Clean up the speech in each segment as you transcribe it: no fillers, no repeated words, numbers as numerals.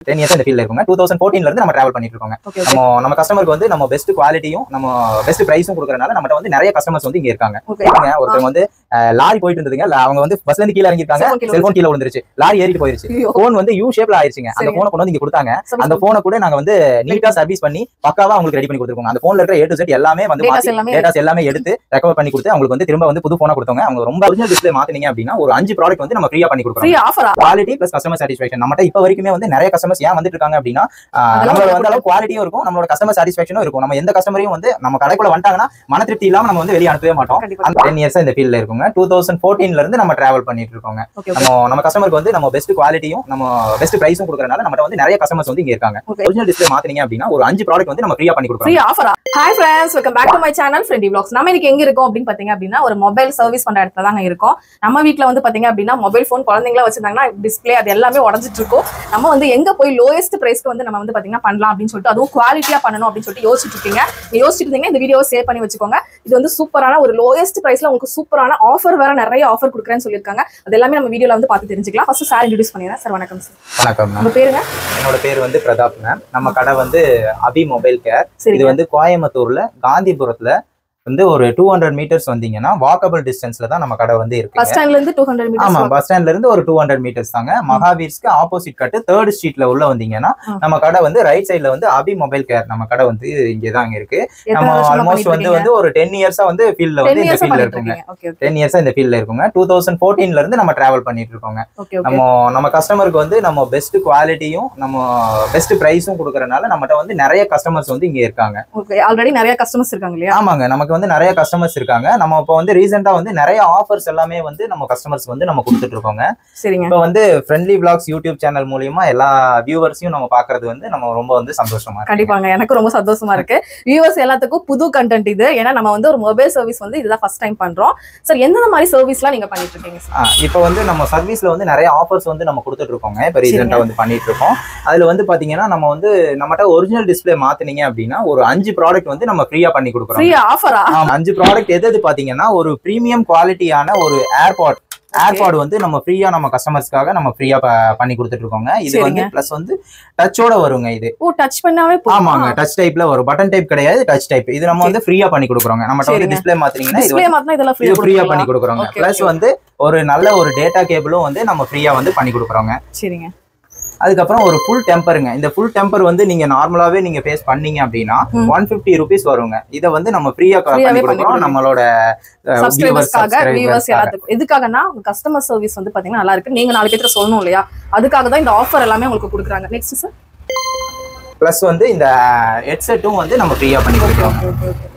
10 years இந்த ஃபீல்ட்ல இருக்கோங்க. 2014ல இருந்து நம்ம டிராவல் பண்ணிட்டு இருக்கோங்க. நம்ம கஸ்டமருக்கு வந்து நம்ம பெஸ்ட் குவாலிட்டியும் நம்ம பெஸ்ட் பிரைஸும் கொடுக்கறனால நம்மட்ட வந்து நிறைய கஸ்டமர்ஸ் வந்து இங்க இருக்காங்க. ஒருத்தர் வந்து லாரி போயிட்டு இருந்ததுங்க. அவங்க வந்து பஸ்ல இருந்து கீழ இறங்கி இருக்காங்க. செல்போன் கீழ விழுந்துருச்சு. லாரி ஏறிட்டு போயிருச்சு. போன் வந்து யூ ஷேப்ல ஆயிருச்சுங்க. அந்த போனை கொண்டு வந்து இங்க கொடுத்தாங்க. அந்த போனை கூட நாங்க வந்து நீட்டா சர்வீஸ் பண்ணி பக்காவா உங்களுக்கு ரெடி பண்ணி கொடுத்துருக்கோம். அந்த போன்ல இருக்கிற A to Z எல்லாமே வந்து டேட்டாஸ் எல்லாமே எடுத்து ரெக்கவர் பண்ணி கொடுத்து அவங்களுக்கு வந்து திரும்ப வந்து புது போனா கொடுத்தாங்க. அவங்க ரொம்ப ஒரிஜினல் டிஸ்ப்ளே மாத்துனீங்க அப்படின்னா ஒரு 5 ப்ராடக்ட் வந்து நம்ம ஃப்ரீயா பண்ணி கொடுக்குறோம். Quality plus customer satisfaction. நம்மட்ட இப்ப வரைக்குமே வந்து நிறைய கஸ்டமர்ஸ் ஏன் வந்துட்டு இருக்காங்க அப்படின்னா நம்மளோட வந்து அளவு குவாலிட்டியும் இருக்கும், நம்மளோட கஸ்டமர் சாட்டிஸ்ஃபேக்ஷனும் இருக்கும். நம்ம எந்த கஸ்டமரையும் வந்து நம்ம கடைக்குள்ள வந்துட்டாங்கன்னா மன திருப்தி இல்லாம நம்ம வந்து வெளியே அனுப்பவே மாட்டோம். 10 இயர்ஸ் இந்த ஃபீல்ட்ல இருக்குங்க. 2014ல இருந்து நம்ம டிராவல் பண்ணிட்டு இருக்கோங்க. நம்ம கஸ்டமருக்கு வந்து நம்ம பெஸ்ட் குவாலிட்டியும் நம்ம பெஸ்ட் பிரைஸும் கொடுக்கறனால நம்மட்ட வந்து நிறைய கஸ்டமர்ஸ் வந்து இங்க இருக்காங்க. ஒரிஜினல் டிஸ்ப்ளே மாத்துனீங்க அப்படின்னா ஒரு 5 ப்ராடக்ட் வந்து நம்ம ஃப்ரீயா பண்ணி கொடுக்குறோம். ஃப்ரீ ஆஃபரா? Hi friends, welcome back to my channel friendly vlogs. நம்ம இன்னைக்கு எங்க இருக்கோம் அப்படின்னு பாத்தீங்க அப்படின்னா ஒரு மொபைல் சர்வீஸ் பண்ற இடத்துல தாங்க இருக்கோம். நம்ம வீட்ல வந்து பாத்தீங்க அப்படின்னா மொபைல் போன் குழந்தைங்களா வச்சிருந்தாங்கன்னா டிஸ்ப்ளே அது எல்லாமே உடஞ்சிட்டு இருக்கும். நம்ம வந்து எங்க போய் லோயஸ்ட் பிரைஸ்க்கு வந்து நம்ம வந்து பாத்தீங்கன்னா பண்ணலாம் அப்படின்னு சொல்லிட்டு அதுவும் குவாலிட்டியா பண்ணணும் அப்படின்னு சொல்லிட்டு யோசிச்சுட்டு இருக்கீங்க. நீங்க யோசிச்சுட்டு இருந்தீங்கன்னா இந்த வீடியோவை சேவ் பண்ணி வச்சுக்கோங்க. இது வந்து சூப்பரான ஒரு லோயஸ்ட் பிரைஸ்ல உங்களுக்கு சூப்பரான ஆஃபர் வேற நிறைய ஆஃபர் கொடுக்குறேன்னு சொல்லியிருக்காங்க. அது எல்லாமே நம்ம வீடியோல வந்து பார்த்து தெரிஞ்சுக்கலாம். ஃபர்ஸ்ட் சார் இன்ட்ரோடியூஸ் பண்ணிடுறேன். சார் வணக்கம் சார். வணக்கம். உங்க பேருங்க? என்னோட பேர் வந்து பிரதாப் மேம். நம்ம கடை வந்து அபி மொபைல் கேர். இது வந்து கோயம்புத்தூர்ல காந்திபுரத்துல வந்து ஒரு 200 மீட்டர்ஸ் வந்தீங்கன்னா வாக்கபிள் டிஸ்டன்ஸ்ல தான் நம்ம கடை வந்து இருக்கு. பஸ் ஸ்டாண்ட்ல இருந்து 200 மீட்டர்ஸ். ஆமா, பஸ் ஸ்டாண்ட்ல இருந்து ஒரு 200 மீட்டர்ஸ் தாங்க. மகாவீர்ஸ்க்கு ஆப்போசிட் கட்டு 3rd ஸ்ட்ரீட்ல உள்ள வந்தீங்கன்னா நம்ம கடை வந்து ரைட் சைடுல வந்து அபி மொபைல் கேர் நம்ம கடை வந்து இங்கே தான் இருக்கு. நம்ம ஆல்மோஸ்ட் வந்து ஒரு 10 இயர்ஸா வந்து ஃபீல்ட்ல வந்து இந்த ஃபீல்ட்ல இருக்குங்க. 10 இயர்ஸா இந்த ஃபீல்ட்ல இருக்குங்க. 2014ல இருந்து நம்ம டிராவல் பண்ணிட்டு இருக்கோங்க. நம்ம கஸ்டமருக்கு வந்து நம்ம பெஸ்ட் குவாலிட்டியும் நம்ம பெஸ்ட் பிரைஸும் கொடுக்கறனால நம்மட்ட வந்து நிறைய கஸ்டமர்ஸ் வந்து இங்க இருக்காங்க. ஆல்ரெடி நிறைய கஸ்டமர்ஸ் இருக்காங்க இல்லையா? ஆமாங்க, நமக்கு வந்து நிறைய கஸ்டமர்ஸ் இருக்காங்க. நம்ம இப்போ வந்து ரீசெண்டா வந்து நிறைய ஆஃபர்ஸ் எல்லாமே வந்து நம்ம கஸ்டமர்ஸ் வந்து நம்ம கொடுத்துட்டு இருக்கோங்க. சரிங்க. இப்போ வந்து ஃப்ரெண்ட்லி vlogs யூடியூப் சேனல் மூலமா எல்லா வியூவர்ஸையும் நம்ம பாக்குறது வந்து நம்ம ரொம்ப வந்து சந்தோஷமா இருக்கு. கண்டிப்பாங்க, எனக்கு ரொம்ப சந்தோஷமா இருக்கு. வியூவர்ஸ் எல்லாத்துக்கும் புது கண்டென்ட் இது. ஏன்னா நம்ம வந்து ஒரு மொபைல் சர்வீஸ் வந்து இதுதான் ஃபர்ஸ்ட் டைம் பண்றோம். சார் எந்த மாதிரி சர்வீஸ்லாம் நீங்க பண்ணிட்டு இருக்கீங்க சார்? இப்போ வந்து நம்ம சர்வீஸ்ல வந்து நிறைய ஆஃபர்ஸ் வந்து நம்ம கொடுத்துட்டு இருக்கோங்க. இப்போ ரீசெண்டா வந்து பண்ணிட்டு இருக்கோம். அதுல வந்து பாத்தீங்கன்னா நம்ம வந்து நம்மகிட்ட ஒரிஜினல் டிஸ்ப்ளே மாத்துனீங்க அப்படின்னா ஒரு 5 ப்ராடக்ட் வந்து நம்ம ஃப்ரீயா பண்ணி கொடுக்குறோம். ஃப்ரீ ஆஃபரா? 5 ப்ராடக்ட் எது பாத்தீங்கன்னா ஒரு பிரீமியம் குவாலிட்டியான ஒரு ஏர்பாட் வந்து நம்ம ஃப்ரீயா நம்ம கஸ்டமர்ஸ்க்காக நம்ம ஃப்ரீயா பண்ணி கொடுத்துட்டு இருக்கோங்க. இது வந்து பிளஸ் வந்து டச்சோட வருங்க. இது டச் பண்ணாவே ஆமாங்க, டச் டைப்ல வரும். பட்டன் டைப் கிடையாது, டச் டைப். இது நம்ம வந்து ஃப்ரீயா பண்ணி கொடுக்குறோங்க. நம்ம வந்து டிஸ்ப்ளே மாத்தீங்கன்னா இது ஃப்ரீயா பண்ணி கொடுக்குறோங்க. பிளஸ் வந்து ஒரு நல்ல ஒரு டேட்டா கேபிளும் வந்து நம்ம ஃப்ரீயா வந்து பண்ணி கொடுக்குறோங்க. சரிங்க. அதுக்கப்புறம் ஒரு ஃபுல் டெம்பருங்க. இந்த ஃபுல் டெம்பர் வந்து நீங்க நார்மலாவே நீங்க ஃபேஸ் பண்ணீங்க அப்படின்னா 150 rupees வருங்க. இதை வந்து நம்ம ஃப்ரீயா பண்ணி கொடுக்குறோம் நம்மளோட சப்ஸ்கிரைபர்ஸ்க்காக, வியூவர்ஸ் எல்லாத்துக்கும். எதுக்காகனா கஸ்டமர் சர்வீஸ் வந்து பாத்தீங்கன்னா நல்லா இருக்கு. நீங்க 4 பேருக்கு சொல்லணும் இல்லையா? அதுக்காக தான் இந்த ஆஃபர் எல்லாமே உங்களுக்கு கொடுக்குறாங்க. நெக்ஸ்ட் சார், பிளஸ் வந்து இந்த ஹெட்செட்டும் வந்து நம்ம ஃப்ரீயா பண்ணி கொடுக்குறோம்.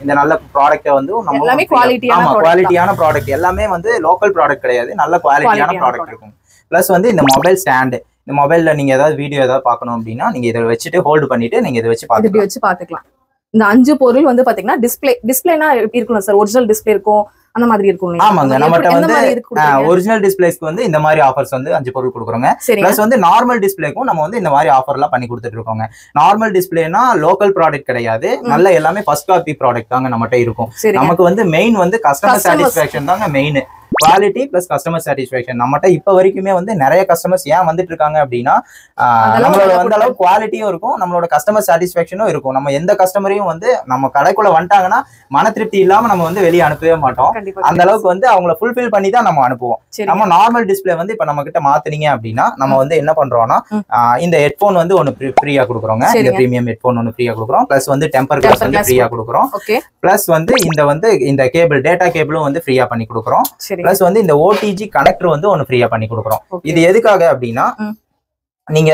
இந்த நல்ல ப்ராடக்ட்டை வந்து நம்ம எல்லாமே குவாலிட்டியான ப்ராடக்ட் எல்லாமே வந்து லோக்கல் ப்ராடக்ட் கிடையாது, நல்ல குவாலிட்டியான ப்ராடக்ட் இருக்கும். பிளஸ் வந்து இந்த மொபைல் ஸ்டாண்டு, இந்த மொபைல்ல நீங்க ஏதாவது வீடியோ ஏதாவது பார்க்கணும் அப்படின்னா நீங்க இதை வச்சுட்டு ஹோல்டு பண்ணிட்டு நீங்க இதை வச்சு பாத்துக்கலாம். இந்த 5 பொருள் வந்து பாத்தீங்கன்னா டிஸ்பிளேனா இருக்கணும் சார். ஒரிஜினல் டிஸ்பிளே இருக்கும் அந்த மாதிரி இருக்கும். ஆமாங்க, நம்மகிட்ட வந்து ஒரிஜினல் டிஸ்பிளேஸ்க்கு வந்து இந்த மாதிரி ஆஃபர்ஸ் வந்து 5 பொருள் கொடுக்குறோங்க. பிளஸ் வந்து நார்மல் டிஸ்பிளேக்கும் நம்ம வந்து இந்த மாதிரி ஆஃபர் எல்லாம் பண்ணி கொடுத்துட்டு இருக்கோங்க. நார்மல் டிஸ்பிளேனா லோக்கல் ப்ராடக்ட் கிடையாது, நல்ல எல்லாமே ஃபர்ஸ்ட் காப்பி ப்ராடக்ட் தாங்க நம்மகிட்ட இருக்கும். நமக்கு வந்து மெயின் வந்து கஸ்டமர் சாட்டிஸ்ஃபேக்ஷன் தாங்க main. Quality plus customer satisfaction. நம்மகிட்ட இப்ப வரைக்குமே வந்து நிறைய கஸ்டமர்ஸ் ஏன் வந்துட்டு இருக்காங்க அப்படின்னா நம்மளோட வந்து அளவு குவாலிட்டியும் இருக்கும், நம்மளோட கஸ்டமர் சாட்டிஸ்ஃபேக்ஷனும் இருக்கும். நம்ம எந்த கஸ்டமரையும் வந்து நம்ம கடைக்குள்ள வந்துட்டாங்கன்னா மன திருப்தி இல்லாம நம்ம வந்து வெளியே அனுப்பவே மாட்டோம். அந்த அளவுக்கு வந்து அவங்களை ஃபுல்ஃபில் பண்ணி தான் நம்ம அனுப்புவோம். நம்ம நார்மல் டிஸ்பிளே வந்து இப்ப நம்ம கிட்ட மாத்துனீங்க அப்படின்னா நம்ம வந்து என்ன பண்றோம்னா இந்த ஹெட்போன் வந்து ஒன்னு ஃப்ரீயா கொடுக்குறோங்க. இந்த பிரீமியம் ஹெட்போன் ஒன்னு ஃப்ரீயா கொடுக்குறோம். பிளஸ் வந்து டெம்பர் கிளாஸ் வந்து ஃப்ரீயா கொடுக்குறோம். பிளஸ் வந்து இந்த கேபிள் டேட்டா கேபிளும் வந்து ஃப்ரீயா பண்ணி கொடுக்குறோம். பிளஸ் வந்து இந்த ஓடிஜி கனெக்டர் வந்து ஒன்னு ஃப்ரீயா பண்ணி கொடுக்குறோம். இது எதுக்காக அப்படின்னா நீங்க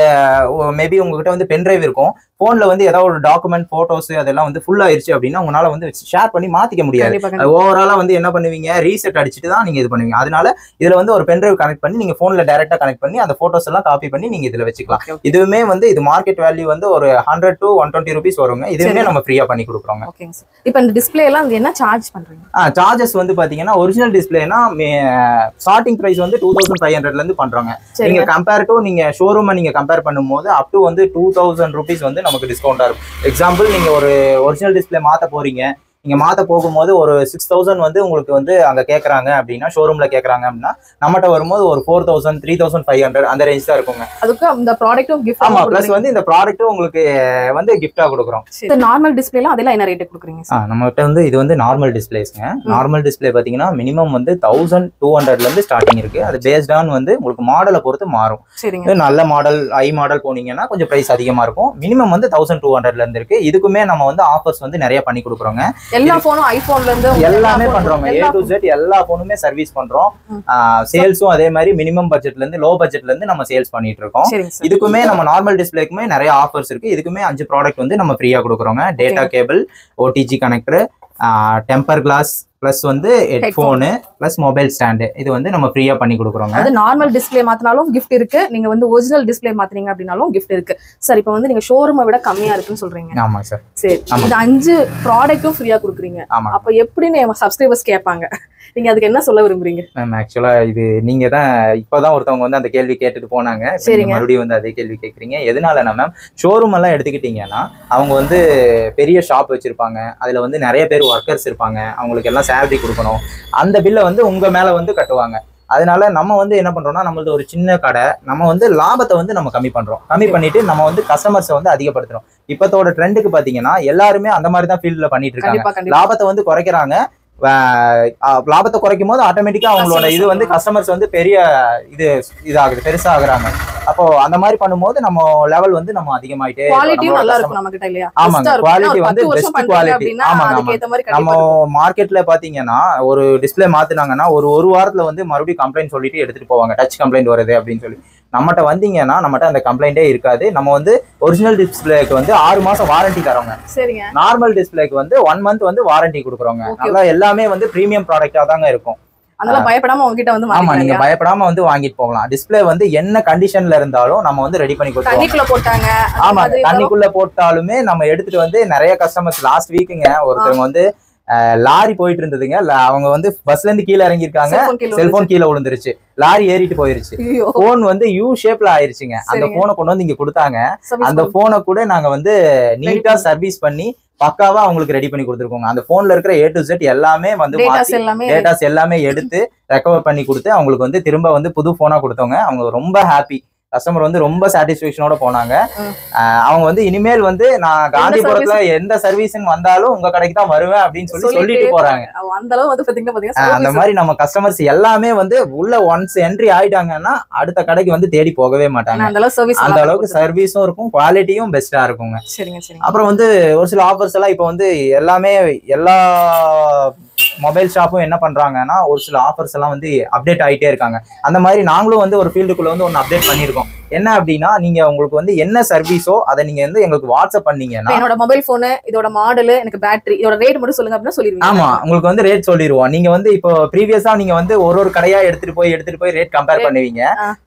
மேபி உங்ககிட்ட வந்து பென்டிரைவ் இருக்கும், போன்ல வந்து ஏதாவது ஒரு டாக்குமெண்ட் போட்டோஸ் அதெல்லாம் வந்து ஃபுல் ஆயிருச்சு அப்படின்னா உங்களால வந்து ஷேர் பண்ணி மாத்திக்க முடியாது. ஓவராலா வந்து என்ன பண்ணுவீங்க, ரீசெட் அடிச்சுட்டு தான் நீங்க இது பண்ணுவீங்க. அதனால இதுல வந்து ஒரு பென்டிரைவ் கனெக்ட் பண்ணி நீங்க போன்ல டைரக்டா கனெக்ட் பண்ணி அந்த போட்டோஸ் எல்லாம் காப்பி பண்ணி நீங்க இதுல வச்சுக்கலாம். இதுவுமே வந்து இது மார்க்கெட் வேல்யூ வந்து ஒரு 100 to 120 rupees வருங்க. இதுவுமே நம்ம ஃப்ரீயா பண்ணி கொடுக்குறோம். இப்போ இந்த டிஸ்ப்ளே எல்லாம் என்ன சார்ஜ் பண்றீங்க? சார்ஜஸ் வந்து பாத்தீங்கன்னா ஒரிஜினல் டிஸ்பிளேனா ஸ்டார்டிங் பிரைஸ் வந்து 2500ல இருந்து பண்றாங்க. நீங்க கம்பேர் டு நீங்க ஷோரூம் நீங்க கம்பேர் பண்ணும்போது அப் டு வந்து 2000 rupees வந்து நமக்கு டிஸ்கவுண்டா இருக்கும். எக்ஸாம்பிள் நீங்க ஒரு ஒரிஜினல் டிஸ்பிளே மாத்த போறீங்க, நீங்க மாத்த போகும்போது ஒரு 6000 வந்து உங்களுக்கு வந்து அங்க கேக்குறாங்க அப்படின்னா, ஷோரூம்ல கேக்குறாங்க அப்படின்னா நம்மகிட்ட வரும்போது ஒரு 4000 3500 அந்த ரேஞ்ச் தான் இருக்குங்க. அதுக்கு அந்த ப்ராடக்ட்டும் கிஃப்ட். ஆமா, பிளஸ் வந்து இந்த ப்ராடக்ட்டும் உங்களுக்கு வந்து கிஃப்டா கொடுக்குறோம். நார்மல் டிஸ்பிளேல அதெல்லாம் என்ன ரேட் கொடுக்குறீங்க? நம்மகிட்ட வந்து இது வந்து நார்மல் டிஸ்பிளேஸ்ங்க. நார்மல் டிஸ்பிளே பாத்தீங்கன்னா மினிமம் வந்து 1200ல இருந்து ஸ்டார்டிங் இருக்கு. அது பேஸ்ட் ஆன் வந்து உங்களுக்கு மாடலை பொறுத்து மாறும். நல்ல மாடல் ஹை மாடல் போனீங்கன்னா கொஞ்சம் பிரைஸ் அதிகமா இருக்கும். மினிமம் வந்து 1200ல இருந்து இருக்கு. இதுக்குமே நம்ம வந்து ஆஃபர்ஸ் வந்து நிறைய பண்ணி கொடுக்குறோங்க. எல்லா போனும் ஐபோன்ல இருந்து எல்லாமே பண்றோம். A to Z எல்லா போனுமே சர்வீஸ் பண்றோம். சேல்ஸும் அதே மாதிரி மினிமம் பட்ஜெட்ல இருந்து லோ பட்ஜெட்ல இருந்து நம்ம சேல்ஸ் பண்ணிட்டு இருக்கோம். இதுக்குமே நம்ம நார்மல் டிஸ்பிளேக்குமே நிறைய ஆஃபர்ஸ் இருக்கு. இதுக்குமே 5 ப்ராடக்ட் வந்து நம்ம ஃப்ரீயா கொடுக்குறோங்க. Data cable, OTG connector, temper glass, plus வந்து ஹெட்போனு, பிளஸ் மொபைல் ஸ்டாண்டு, இது வந்து நம்ம ஃப்ரீயா பண்ணி கொடுக்குறோங்க. அது நார்மல் டிஸ்பிளே மாத்தினாலும் கிஃப்ட் இருக்கு. நீங்க வந்து ஒரிஜினல் டிஸ்பிளே மாத்துறீங்க அப்படினாலும் கிஃப்ட் இருக்கு. சார் இப்போ வந்து நீங்க ஷோரூமை விட கம்மியா இருக்குன்னு சொல்றீங்க. ஆமா சார். சரி, இந்த 5 ப்ராடக்ட்டும் ஃப்ரீயா கொடுக்குறீங்க. அப்ப எப்படின்னு சப்ஸ்கிரைபர்ஸ் கேட்பாங்க, நீங்க அதுக்கு என்ன சொல்ல விரும்புறீங்க? மேம் ஆக்சுவலா இது நீங்க தான் இப்பதான் ஒருத்தவங்க வந்து அந்த கேள்வி கேட்டுட்டு போனாங்க. மறுபடியும் வந்து அதே கேள்வி கேட்குறீங்க. எதனாலனா மேம், ஷோரூம் எல்லாம் எடுத்துக்கிட்டீங்கன்னா அவங்க வந்து பெரிய ஷாப் வச்சிருப்பாங்க. அதுல வந்து நிறைய பேர் ஒர்க்கர்ஸ் இருப்பாங்க. அவங்களுக்கு எல்லாம் சேலரி கொடுக்கணும். அந்த பில்லை வந்து உங்க மேல வந்து கட்டுவாங்க. அதனால நம்ம வந்து என்ன பண்றோம்னா, நம்மளது ஒரு சின்ன கடை, நம்ம வந்து லாபத்தை வந்து நம்ம கம்மி பண்றோம். கம்மி பண்ணிட்டு நம்ம வந்து கஸ்டமர்ஸை வந்து அதிகப்படுத்துறோம். இப்பத்தோட ட்ரெண்டுக்கு பாத்தீங்கன்னா எல்லாருமே அந்த மாதிரி தான் ஃபீல்ட்ல பண்ணிட்டு இருக்காங்க. லாபத்தை வந்து குறைக்கிறாங்க. லாபத்தை குறைக்கும் போது ஆட்டோமேட்டிக்கா அவங்களோட இது வந்து கஸ்டமர்ஸ் வந்து பெரிய இதாகுது, பெருசா ஆகுறாங்க. அப்போ அந்த மாதிரி பண்ணும்போது நம்ம லெவல் வந்து நம்ம அதிகமாயிட்டே ஆமாங்க. குவாலிட்டி வந்து பெஸ்ட் குவாலிட்டி. ஆமாங்க. நம்ம மார்க்கெட்ல பாத்தீங்கன்னா ஒரு டிஸ்பிளே மாத்தினாங்கன்னா ஒரு வாரத்துல வந்து மறுபடியும் கம்ப்ளைண்ட் சொல்லிட்டு எடுத்துட்டு போவாங்க. டச் கம்ப்ளைண்ட் வருது அப்படின்னு சொல்லி. நம்மகிட்ட வந்தீங்கன்னா நம்மகிட்ட அந்த கம்ப்ளைண்டே இருக்காது. நம்ம வந்து ஒரிஜினல் டிஸ்பிளேக்கு வந்து 6 மாசம் வாரண்டி தரோங்க. நார்மல் டிஸ்பிளேக்கு வந்து 1 மந்த் வந்து வாரண்டி கொடுக்குறோங்க. நல்லா எல்லாமே வந்து பிரீமியம் ப்ராடக்டா தாங்க இருக்கும். அதனால பயப்படாம உங்ககிட்ட வந்து ஆமா, நீங்க பயப்படாம வந்து வாங்கிட்டு போகலாம். டிஸ்பிளே வந்து என்ன கண்டிஷன்ல இருந்தாலும் நம்ம வந்து ரெடி பண்ணி கொடுத்துருவோம். தண்ணிக்குள்ள போட்டாங்க. ஆமா, தண்ணிக்குள்ள போட்டாலுமே நம்ம எடுத்துட்டு வந்து நிறைய கஸ்டமர்ஸ் லாஸ்ட் வீக்குங்க ஒருத்தவங்க வந்து லாரி போயிட்டு இருந்ததுங்க. அவங்க வந்து பஸ்ல இருந்து கீழே இறங்கிருக்காங்க. செல்போன் கீழே விழுந்துருச்சு. லாரி ஏறிட்டு போயிருச்சு. போன் வந்து யூ ஷேப்ல ஆயிருச்சுங்க. அந்த போனை கொண்டு வந்து இங்க கொடுத்தாங்க. அந்த போனை கூட நாங்க வந்து நீட்டா சர்வீஸ் பண்ணி பக்காவா அவங்களுக்கு ரெடி பண்ணி கொடுத்துருக்கோங்க. அந்த போன்ல இருக்கிற A to Z எல்லாமே வந்து டேட்டாஸ் எல்லாமே எடுத்து ரெக்கவர் பண்ணி கொடுத்து அவங்களுக்கு வந்து திரும்ப வந்து புது போனா கொடுத்தவங்க. அவங்க ரொம்ப ஹாப்பி. கஸ்டமர் வந்து ரொம்ப சாட்டிஸ்பேக்ஷனோட போனாங்க. அவங்க வந்து இனிமேல் வந்து நான் காந்திபுரத்துல எந்த சர்வீஸ் வந்தாலும் உங்க கடைக்கு தான் வருவேன் அப்படின்னு சொல்லிட்டு போறாங்க. அந்த மாதிரி நம்ம கஸ்டமர்ஸ் எல்லாமே வந்து உள்ள ஒன்ஸ் என்ட்ரி ஆயிட்டாங்கன்னா அடுத்த கடைக்கு வந்து தேடி போகவே மாட்டாங்க. அந்த அளவுக்கு சர்வீஸும் இருக்கும், குவாலிட்டியும் பெஸ்டா இருக்குங்க. அப்புறம் வந்து ஒரு சில ஆஃபர்ஸ் எல்லாம் இப்ப வந்து எல்லாமே எல்லா மொபைல் ஷாப்பும் என்ன பண்றாங்கன்னா ஒரு சில ஆஃபர்ஸ் எல்லாம் வந்து அப்டேட் ஆகிட்டே இருக்காங்க. அந்த மாதிரி நாங்களும் வந்து ஒரு ஃபீல்டுக்குள்ள வந்து ஒன்னு அப்டேட் பண்ணிருக்கோம். என்ன அப்படின்னா, நீங்க உங்களுக்கு வந்து என்ன சர்வீஸோ அதை நீங்க வந்து எங்களுக்கு வாட்ஸ்அப் பண்ணீங்கன்னா, என்னோட மொபைல் போன், இதோட மாடல், எனக்கு பேட்டரி, இதோட ரேட் மட்டும் சொல்லுங்க அப்படினா சொல்லிடுவீங்க. ஆமா, உங்களுக்கு வந்து ரேட் சொல்லிடுவோம். நீங்க வந்து இப்போ ப்ரீவியஸா நீங்க வந்து ஒரு கடையா எடுத்துட்டு போய் ரேட் கம்பேர் பண்ணுவீங்க.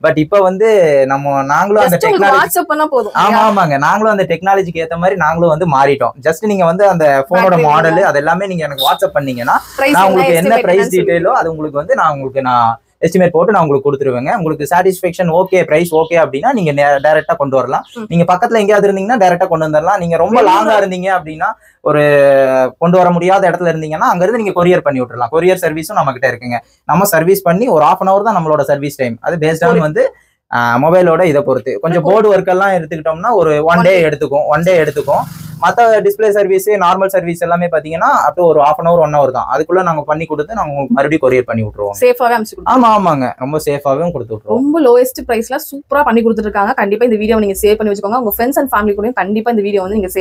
பட் இப்போ வந்து நாங்களும் அந்த டெக்னாலஜி வாட்ஸ்அப் பண்ணா போதும். ஆமாங்க, நாங்களும் அந்த டெக்னாலஜிக்கு ஏத்த மாதிரி நாங்களும் வந்து மாறிட்டோம். ஜஸ்ட் நீங்க வந்து அந்த போனோட மாடல் அது எல்லாமே நீங்க எனக்கு வாட்ஸ்அப் பண்ணீங்கன்னா நான் உங்களுக்கு என்ன பிரைஸ் டீடைலோ அது உங்களுக்கு வந்து நான் எஸ்டிமேட் போட்டு நான் உங்களுக்கு கொடுத்துருவேங்க. உங்களுக்கு சாட்டிஸ்ஃபேக்ஷன் ஓகே, பிரைஸ் ஓகே அப்படின்னா நீங்க டைரக்டா கொண்டு வரலாம். நீங்க பக்கத்துல எங்கேயாவது இருந்தீங்கன்னா டைரக்டா கொண்டு வந்துடலாம். நீங்க ரொம்ப லாங்கா இருந்தீங்க அப்படின்னா, ஒரு கொண்டு வர முடியாத இடத்துல இருந்தீங்கன்னா அங்க இருந்து நீங்க கொரியர் பண்ணி விட்டுறலாம். கொரியர் சர்வீஸும் நம்ம கிட்ட இருக்குங்க. நம்ம சர்வீஸ் பண்ணி ஒரு 1/2 hour தான் நம்மளோட சர்வீஸ் டைம். அது பேஸ்ட் ஆன் வந்து மொபைலோட இதை பொறுத்து. கொஞ்சம் போர்டு ஒர்க் எல்லாம் எடுத்துக்கிட்டோம்னா ஒரு ஒன் டே எடுத்துக்கும். மற்ற டிஸ்பிளே சர்வீஸ், நார்மல் சர்வீஸ் எல்லாமே பாத்தீங்கன்னா அப் டு ஒரு 1/2 hour 1 hour தான். அதுக்குள்ள நாங்க பண்ணி கொடுத்து நாங்க மறுபடியும் கொரியர் பண்ணி விட்டுருவோம். சேஃபாவே அனுப்பிச்சு கொடுத்துருவோம். ஆமாங்க, ரொம்ப சேஃபாவே கொடுத்து விட்டுருவோம். ரொம்ப லோயஸ்ட் பிரைஸ்ல சூப்பரா பண்ணி கொடுத்துட்டு இருக்காங்க. கண்டிப்பா இந்த வீடியோ நீங்க சேவ் பண்ணி வச்சுக்கோங்க. உங்க ஃப்ரெண்ட்ஸ் அண்ட் ஃபேமிலி கூட கண்டிப்பா இந்த வீடியோ வந்து நீங்க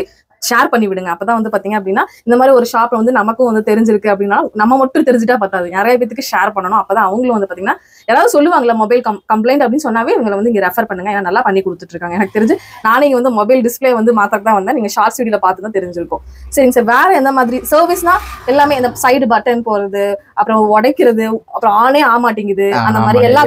ஷேர் பண்ணி விடுங்க. அப்பதான் வந்து பாத்தீங்க அப்படின்னா இந்த மாதிரி ஒரு ஷாப்ல வந்து நமக்கும் வந்து தெரிஞ்சிருக்கு அப்படின்னா நம்ம மட்டும் தெரிஞ்சுட்டா பத்தாது, நிறைய பேருக்கு ஷேர் பண்ணணும். அப்பதான் அவங்களும் வந்து பாத்தீங்கன்னா யாராவது சொல்லுவாங்கல்ல மொபைல் கம்ப்ளைண்ட் அப்படின்னு சொன்னாவே இவங்களை வந்து இங்க ரெஃபர் பண்ணுங்க. ஏன்னா நல்லா பண்ணி கொடுத்துட்டு இருக்காங்க. எனக்கு தெரிஞ்சு நானே வந்து மொபைல் டிஸ்பிளே வந்து மாத்திரக்கு தான் வந்தேன். நீங்க ஷார்ட்ஸ் வீடியோல பார்த்து தான் தெரிஞ்சிருக்கும். சரிங்க சார், வேற எந்த மாதிரி சர்வீஸ்னா எல்லாமே இந்த சைடு பட்டன் போறது, அப்புறம் உடைக்கிறது, அப்புறம் ஆனே ஆமாட்டேங்குது, அந்த மாதிரி எல்லா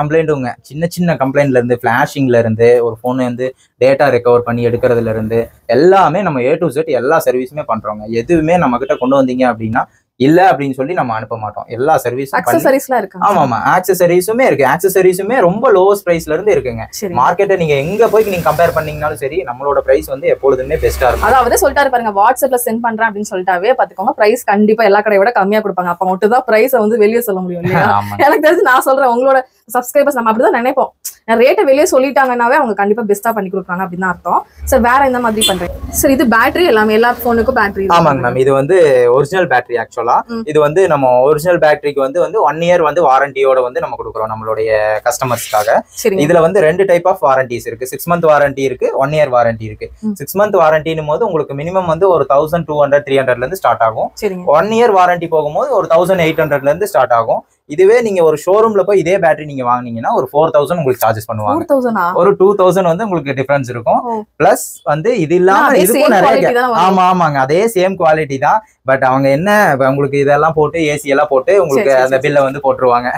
கம்ப்ளைண்ட்டுங்க. சின்ன கம்ப்ளைண்ட்ல இருந்து ஃபிளாஷிங்ல இருந்து ஒரு போன் வந்து டேட்டா ரெக்கவர் பண்ணி எடுக்கிறதுல இருந்து எல்லாமே நம்ம A to Z எல்லா சர்வீஸுமே பண்றோங்க. எதுவுமே நம்ம கிட்ட கொண்டு வந்தீங்க அப்படின்னா இல்ல அப்படின்னு சொல்லி நம்ம அனுப்ப மாட்டோம். எல்லா சர்வீஸும் அக்சஸரீஸ்லாம் இருக்கு. ஆமா ஆக்சஸரீஸுமே இருக்கு. ஆக்சஸரீஸுமே ரொம்ப லோவஸ்ட் பிரைஸ்ல இருந்து இருக்குங்க. மார்க்கெட்டை நீங்க எங்க போய் நீங்க கம்பேர் பண்ணீங்கனாலும் சரி, நம்மளோட பிரைஸ் வந்து எப்பொழுதுமே பெஸ்டா இருக்கும். அதாவது சொல்லிட்டாரு பாருங்க, வாட்ஸ்அப்ல சென்ட் பண்றேன் அப்படின்னு சொல்லிட்டாவே பாத்துக்கோங்க, பிரைஸ் கண்டிப்பா எல்லா கடையை விட கம்மியா கொடுப்பாங்க. அப்ப மட்டும் தான் பிரைஸ வந்து வெளியே சொல்ல முடியும் இல்லையா? எனக்கு தெரிஞ்சு நான் சொல்றேன், உங்களோட சப்ஸ்கிரைபர்ஸ் நம்ம அப்படிதான் நினைப்போம். ரேட்டை வெளியே சொல்லிட்டாங்கன்னாவே அவங்க கண்டிப்பா பெஸ்டா பண்ணி கொடுக்குறாங்க அப்படின்னு அர்த்தம். சார் வேற எந்த மாதிரி பண்றீங்க சார்? இது பேட்டரி எல்லாமே எல்லா போனுக்கும் பேட்டரி? ஆமாங்க மேம், இது வந்து ஒரிஜினல் பேட்டரி. ஆக்சுவலா இது வந்து நம்ம ஒரிஜினல் பேட்டரிக்கு வந்து 1 இயர் வந்து வாரண்டியோட வந்து நம்ம கொடுக்குறோம் நம்மளுடைய கஸ்டமர்ஸ்க்காக. இதுல வந்து 2 டைப் ஆஃப் வாரண்டிஸ் இருக்கு. 6 மந்த் வாரண்டி இருக்கு, 1 இயர் வாரண்டி இருக்கு. 6 மந்த் வாரண்டினும் போது உங்களுக்கு மினிமம் வந்து ஒரு 1200 300ல இருந்து ஸ்டார்ட் ஆகும். 1 இயர் வாரண்டி போகும்போது ஒரு 1800ல இருந்து ஸ்டார்ட் ஆகும். இதுவே நீங்க ஒரு ஷோரூம்ல போய் இதே பேட்டரி நீங்க வாங்குனீங்கன்னா ஒரு 4000 உங்களுக்கு சார்ஜஸ் பண்ணுவாங்க. ஒரு 2000 வந்து உங்களுக்கு டிஃபரன்ஸ் இருக்கும். பிளஸ் வந்து இது இல்லாம இதுக்கும் நிறைய ஆமாங்க அதே சேம் குவாலிட்டி தான். பட் அவங்க என்ன உங்களுக்கு இதெல்லாம் போட்டு ஏசி எல்லாம் போட்டு உங்களுக்கு அந்த பில்ல வந்து போட்டுருவாங்க.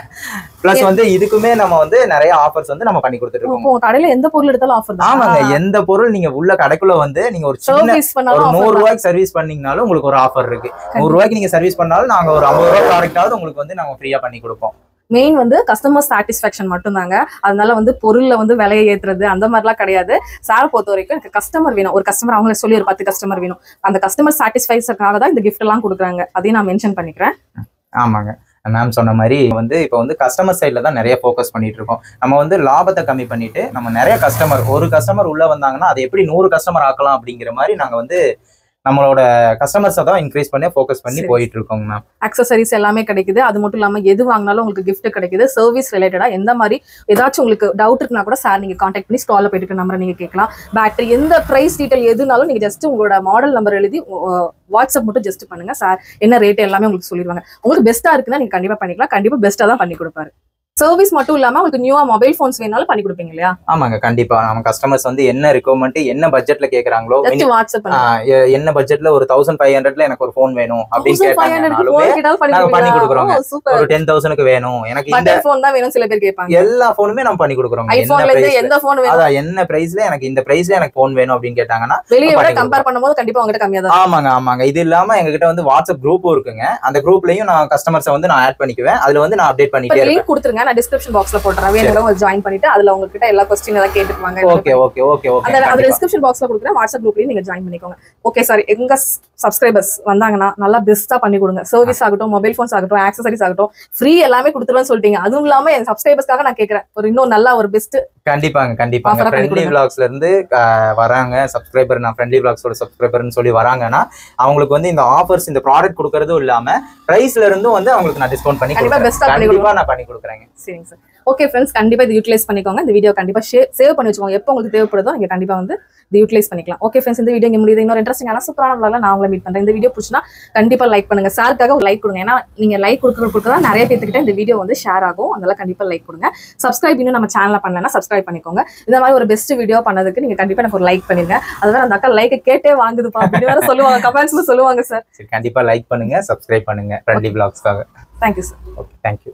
பிளஸ் வந்து இதுக்குமே நம்ம வந்து நிறைய ஆஃபர்ஸ் வந்து நம்ம பண்ணி கொடுத்துட்டு இருக்கோம். கடையில எந்த பொருள் எடுத்தாலும் ஆஃபர் தான். ஆமாங்க, எந்த பொருள் நீங்க உள்ள கடைக்குள்ள வந்து நீங்க ஒரு சின்ன ஒரு 100 ரூபாய்க்கு சர்வீஸ் பண்ணீங்கனாலும் உங்களுக்கு ஒரு ஆஃபர் இருக்கு. 100 ரூபாய்க்கு நீங்க சர்வீஸ் பண்ணாலும் நாங்க ஒரு 50 ரூபாய் ப்ராடக்டாவது உங்களுக்கு வந்து நாங்க ஃப்ரீயா பண்ணி கொடுப்போம். மெயின் வந்து கஸ்டமர் சாட்டிஸ்ஃபேக்ஷன் மட்டும் தாங்க. அதனால வந்து பொருள்ல வந்து விலையை ஏத்துறது அந்த மாதிரிலாம் கிடையாது. சார் பொறுத்த வரைக்கும் எனக்கு கஸ்டமர் வேணும். ஒரு கஸ்டமர் அவங்களே சொல்லி ஒரு 10 கஸ்டமர் வேணும். அந்த கஸ்டமர் சாட்டிஸ்ஃபைஸுக்காக தான் இந்த கிஃப்ட் எல்லாம் கொடுக்குறாங்க. அதையும் நான் மென்ஷன் பண்ணிக்கிறேன். ஆமாங்க, மேம் சொன்ன மாதிரி வந்து இப்போ வந்து கஸ்டமர் சைட்ல தான் நிறைய ஃபோக்கஸ் பண்ணிட்டு இருக்கோம். நம்ம வந்து லாபத்தை கம்மி பண்ணிட்டு நம்ம நிறைய ஒரு கஸ்டமர் உள்ள வந்தாங்கன்னா அதை எப்படி 100 கஸ்டமர் ஆக்கலாம் அப்படிங்கிற மாதிரி நாங்க வந்து நம்மளோட கஸ்டமர்ஸை தான் இன்க்ரீஸ் பண்ணி ஃபோக்கஸ் பண்ணி போயிட்டு இருக்கோங்க மேம். அக்சசரிஸ் எல்லாமே கிடைக்குது. அது மட்டும் இல்லாம எது வாங்கினாலும் உங்களுக்கு கிஃப்ட் கிடைக்குது. சர்வீஸ் ரிலேட்டடா எந்த மாதிரி ஏதாச்சும் உங்களுக்கு டவுட் இருக்குன்னா கூட சார் நீங்க கான்டாக்ட் பண்ணி ஸ்டால்ல போயிட்டு நம்பரை நீங்க கேட்கலாம். பேட்டரி எந்த பிரைஸ் டீடைல் எதுனாலும் நீங்க ஜஸ்ட் உங்களோட மாடல் நம்பர் எழுதி வாட்ஸ்அப் மட்டும் ஜஸ்ட் பண்ணுங்க. சார் என்ன ரேட் எல்லாமே உங்களுக்கு சொல்லிடுவாங்க. உங்களுக்கு பெஸ்ட்டா இருக்குன்னா நீங்க கண்டிப்பா பண்ணிக்கலாம். கண்டிப்பா பெஸ்ட்டா தான் பண்ணி கொடுப்பாரு. சர்வீஸ் மட்டும் இல்லாம உங்களுக்கு நியூவா மொபைல் போன்ஸ் வேணாலும் பண்ணி கொடுப்பீங்க இல்லையா? ஆமாங்க, கண்டிப்பா. நம்ம கஸ்டமர்ஸ் வந்து என்ன ரெக்வயர்மெண்ட் என்ன பட்ஜெட்ல கேக்குறாங்களோ, என்ன பட்ஜெட்ல ஒரு 1500ல எனக்கு ஒரு போன் வேணும் அப்படின்னு கேட்டாங்க பண்ணி கொடுக்குறோங்க. ஒரு 10,000க்கு வேணும் எனக்கு இந்த போன் தான் வேணும் சில பேர் கேட்பாங்க. எல்லா போனுமே நம்ம பண்ணி கொடுக்குறோம். எந்த போன் வேணும், அதான் என்ன பிரைஸ்ல எனக்கு இந்த பிரைஸ்ல எனக்கு போன் வேணும் அப்படின்னு கேட்டாங்கன்னா வெளிய விட கம்பேர் பண்ணும்போது கண்டிப்பா உங்ககிட்ட கம்மியா தான். ஆமாங்க. இது இல்லாம எங்க கிட்ட வந்து வாட்ஸ்அப் குரூப்பும் இருக்குங்க. அந்த குரூப்லயும் நான் கஸ்டமர்ஸை வந்து நான் ஆட் பண்ணிக்குவேன். அதுல வந்து நான் அப்டேட் பண்ணிட்டே இருக்கேன். லிங்க் கொடுத்துருங்க, நான் டிஸ்கிரிப்ஷன் பாக்ஸ்ல போடுறேன். வேணும்னா ஜாயின் பண்ணிட்டு அதுல உங்ககிட்ட எல்லா क्वेश्चन எல்லாம் கேட்டுக்குவாங்க. ஓகே. அந்த டிஸ்கிரிப்ஷன் பாக்ஸ்ல கொடுக்குறேன். வாட்ஸ்அப் குரூப்லயும் நீங்க ஜாயின் பண்ணிக்கோங்க. ஓகே சார், எங்க சப்ஸ்கிரைபர்ஸ் வந்தாங்கன்னா நல்லா பெஸ்ட்டா பண்ணி கொடுங்க. சர்வீஸ் ஆகட்டும், மொபைல் போன்ஸ் ஆகட்டும், ஆக்சசரிஸ் ஆகட்டும், ஃப்ரீ எல்லாமே கொடுத்துருவேன்னு சொல்லிட்டீங்க. அதுவும் இல்லாம என் சப்ஸ்கிரைபர்ஸ்க்காக நான் கேட்கறேன் ஒரு இன்னும் நல்ல ஒரு பெஸ்ட். கண்டிப்பாங்க ஃப்ரெண்ட்லி விளாக்ஸ்ல இருந்து வராங்க சப்ஸ்கிரைபர். நான் ஃப்ரெண்ட்லி விளாக்ஸோட சப்ஸ்கிரைபர்னு சொல்லி வராங்கன்னா அவங்களுக்கு வந்து இந்த ஆஃபர்ஸ் இந்த ப்ராடக்ட் கொடுக்கறதும் இல்லாம பிரைஸ்ல இருந்தும் வந்து அவங்களுக்கு நான் டிஸ்கவுண்ட் பண்ணி கண்டிப்பா நான் பண்ணி கொடுக்குறேன். சரிங்க சார். ஓகே ஃப்ரெண்ட்ஸ், கண்டிப்பா இது யூட்டிலைஸ் பண்ணிக்கோங்க. இந்த வீடியோ கண்டிப்பா சேவ் பண்ணி வச்சுக்கோங்க. எப்போ உங்களுக்கு தேவைப்படுதோ நீங்க கண்டிப்பா வந்து இது யூட்டிலைஸ் பண்ணிக்கலாம். ஓகே ஃப்ரெண்ட்ஸ், இந்த வீடியோ இங்க முடியுது. இன்னொரு இன்ட்ரெஸ்டிங்கான சூப்பரான vlogல நான் உங்களை மீட் பண்றேன். இந்த வீடியோ பிடிச்சினா கண்டிப்பா லைக் பண்ணுங்க. சாருக்காக ஒரு லைக் கொடுங்க. ஏன்னா நீங்க லைக் கொடுக்கறதா நிறைய பேர்த்துக்கிட்ட இந்த வீடியோ வந்து ஷேர் ஆகும். அதனால கண்டிப்பா லைக் கொடுங்க. சப்ஸ்கிரைப் இன்னும் நம்ம சேனல்ல பண்ணலன்னா சப்ஸ்கிரைப் பண்ணிக்கோங்க. இந்த மாதிரி ஒரு பெஸ்ட் வீடியோ பண்ணதுக்கு நீங்க கண்டிப்பா எனக்கு ஒரு லைக் பண்ணிருங்க. அதுதான் அந்த அக்கா லைக் கேட்டே வாங்குதுப்பா அப்படின்னு வேற சொல்லுவாங்க, கமெண்ட்ஸ்ல சொல்லுவாங்க சார். கண்டிப்பா லைக் பண்ணுங்க, சப்ஸ்கிரைப் பண்ணுங்க ஃப்ரெண்ட்லி vlogsக்காக. Thank you sir. Okay, thank you.